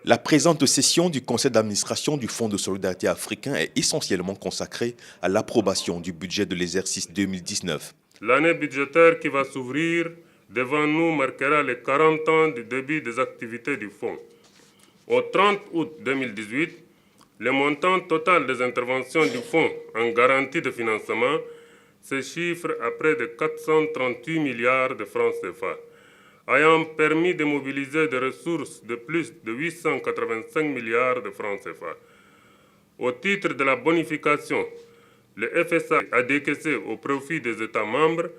La présente session du conseil d'administration du Fonds de solidarité africain est essentiellement consacrée à l'approbation du budget de l'exercice 2019. L'année budgétaire qui va s'ouvrir devant nous marquera les 40 ans du début des activités du Fonds. Au 30 août 2018, le montant total des interventions du Fonds en garantie de financement se chiffre à près de 438 milliards de francs CFA, ayant permis de mobiliser des ressources de plus de 885 milliards de francs CFA. Au titre de la bonification, le FSA a décaissé au profit des États membres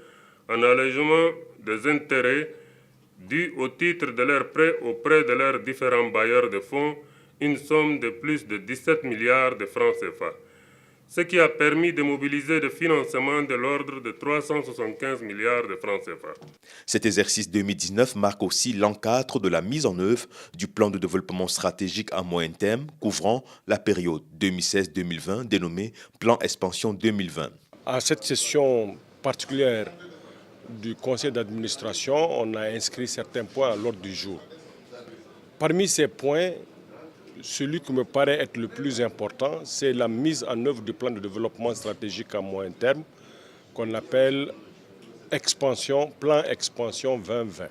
un allègement des intérêts dus au titre de leurs prêts auprès de leurs différents bailleurs de fonds, une somme de plus de 17 milliards de francs CFA, ce qui a permis de mobiliser des financements de l'ordre de 375 milliards de francs CFA. Cet exercice 2019 marque aussi l'encadre de la mise en œuvre du plan de développement stratégique à moyen terme couvrant la période 2016-2020 dénommé Plan Expansion 2020. À cette session particulière du conseil d'administration, on a inscrit certains points à l'ordre du jour. Parmi ces points, celui qui me paraît être le plus important, c'est la mise en œuvre du plan de développement stratégique à moyen terme qu'on appelle Plan Expansion 2020,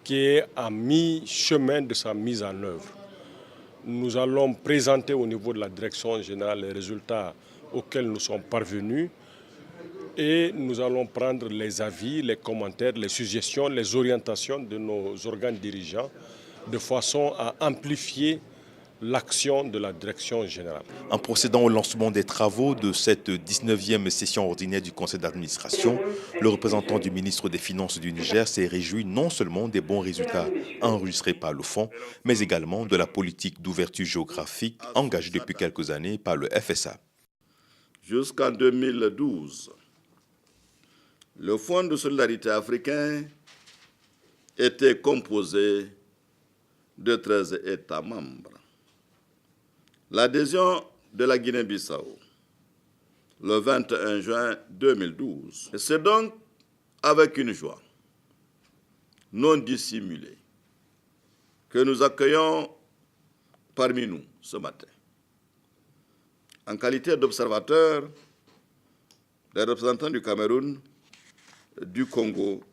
qui est à mi-chemin de sa mise en œuvre. Nous allons présenter au niveau de la direction générale les résultats auxquels nous sommes parvenus et nous allons prendre les avis, les commentaires, les suggestions, les orientations de nos organes dirigeants de façon à amplifier l'action de la direction générale. En procédant au lancement des travaux de cette 19e session ordinaire du conseil d'administration, le représentant du ministre des Finances du Niger s'est réjoui non seulement des bons résultats enregistrés par le Fonds, mais également de la politique d'ouverture géographique engagée depuis quelques années par le FSA. Jusqu'en 2012, le Fonds de solidarité africain était composé de 13 États membres. L'adhésion de la Guinée-Bissau le 21 juin 2012. C'est donc avec une joie non dissimulée que nous accueillons parmi nous ce matin, en qualité d'observateurs, les représentants du Cameroun, du Congo,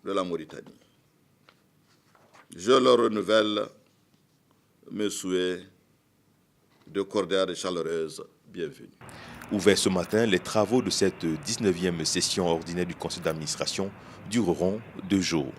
de la Mauritanie. Je leur renouvelle mes souhaits de cordiale et chaleureuse bienvenue. Ouverts ce matin, les travaux de cette 19e session ordinaire du conseil d'administration dureront 2 jours.